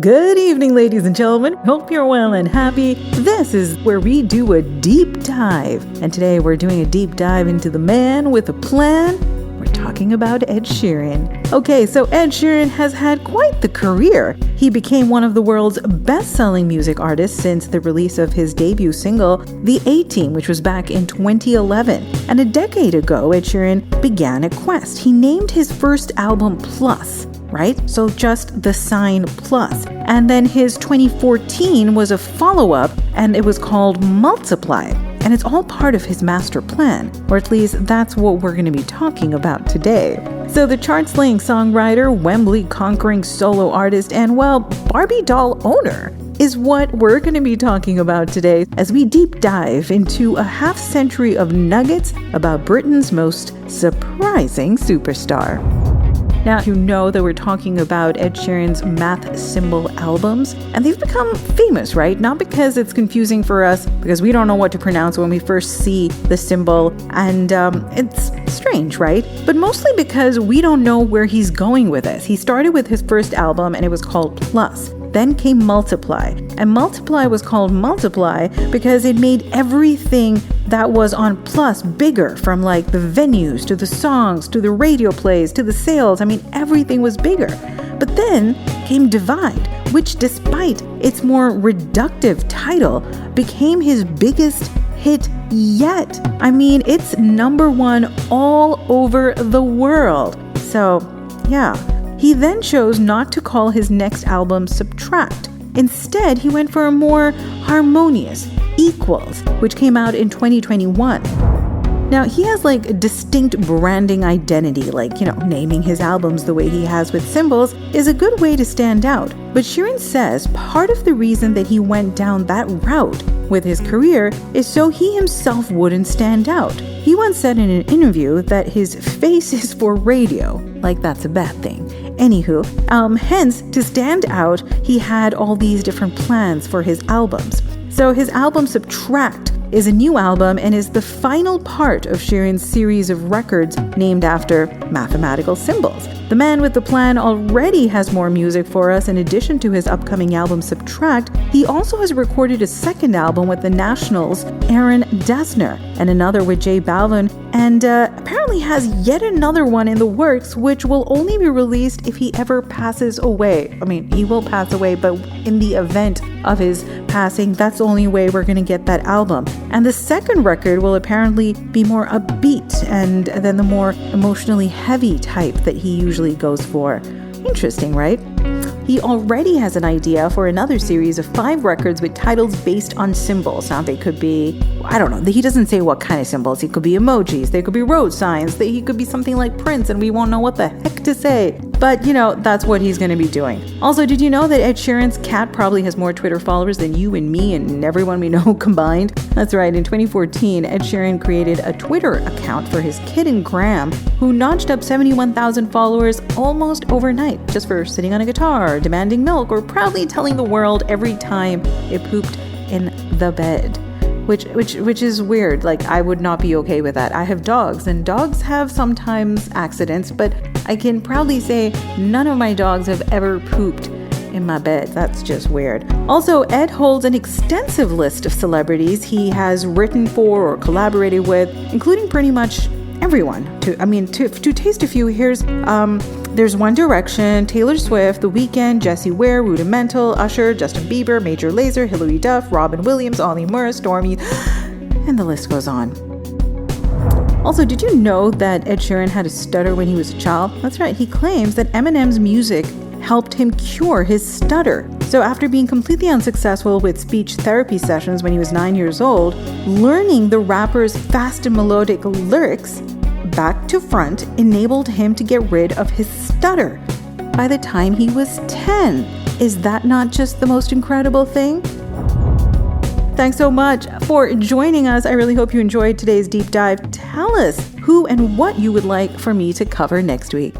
Good evening, ladies and gentlemen. Hope you're well and happy. This is where we do a deep dive. And today we're doing a deep dive into the man with a plan. We're talking about Ed Sheeran. Okay, so Ed Sheeran has had quite the career. He became one of the world's best-selling music artists since the release of his debut single, The A-Team, which was back in 2011. And a decade ago, Ed Sheeran began a quest. He named his first album Plus, right? So just the sign plus. And then his 2014 was a follow-up, and it was called Multiply. And it's all part of his master plan, or at least that's what we're going to be talking about today. So the chart-slaying songwriter, Wembley-conquering solo artist, and, well, Barbie doll owner is what we're going to be talking about today as we deep dive into a half century of nuggets about Britain's most surprising superstar. Now, you know that we're talking about Ed Sheeran's math symbol albums, and they've become famous, right? Not because it's confusing for us, because we don't know what to pronounce when we first see the symbol, and it's strange, right? But mostly because we don't know where he's going with this. He started with his first album, and it was called Plus. Then came Multiply. And Multiply was called Multiply because it made everything that was on Plus bigger, from like the venues to the songs to the radio plays to the sales. I mean, everything was bigger. But then came Divide, which, despite its more reductive title, became his biggest hit yet. I mean, it's number one all over the world. So, yeah. He then chose not to call his next album Subtract. Instead, he went for a more harmonious Equals, which came out in 2021. Now, he has like a distinct branding identity, like, naming his albums the way he has with symbols is a good way to stand out. But Sheeran says part of the reason that he went down that route with his career is so he himself wouldn't stand out. He once said in an interview that his face is for radio, like that's a bad thing. Anywho, hence, to stand out, he had all these different plans for his albums. So his album Subtract is a new album and is the final part of Sheeran's series of records named after mathematical symbols. The man with the plan already has more music for us. In addition to his upcoming album Subtract, he also has recorded a second album with the Nationals' Aaron Dessner and another with J Balvin, and apparently has yet another one in the works, which will only be released if he ever passes away. I mean, he will pass away, but in the event of his passing, that's the only way we're going to get that album. And the second record will apparently be more upbeat and then the more emotionally heavy type that he usually goes for. Interesting, right? He already has an idea for another series of 5 records with titles based on symbols. Now, they could be, I don't know, he doesn't say what kind of symbols. It could be emojis, they could be road signs, he could be something like Prince, and we won't know what the heck to say. But, that's what he's going to be doing. Also, did you know that Ed Sheeran's cat probably has more Twitter followers than you and me and everyone we know combined? That's right, in 2014, Ed Sheeran created a Twitter account for his kitten Graham, who notched up 71,000 followers almost overnight, just for sitting on a guitar, demanding milk, or proudly telling the world every time it pooped in the bed. Which is weird. Like, I would not be okay with that. I have dogs, and dogs have sometimes accidents, but I can proudly say none of my dogs have ever pooped in my bed. That's just weird. Also, Ed holds an extensive list of celebrities he has written for or collaborated with, including pretty much everyone. To taste a few, there's One Direction, Taylor Swift, The Weeknd, Jessie Ware, Rudimental, Usher, Justin Bieber, Major Lazer, Hilary Duff, Robin Williams, Ollie Murs, Stormy, and the list goes on. Also, did you know that Ed Sheeran had a stutter when he was a child? That's right, he claims that Eminem's music helped him cure his stutter. So after being completely unsuccessful with speech therapy sessions when he was 9 years old, learning the rapper's fast and melodic lyrics back to front enabled him to get rid of his stutter by the time he was 10. Is that not just the most incredible thing? Thanks so much for joining us. I really hope you enjoyed today's deep dive. Tell us who and what you would like for me to cover next week.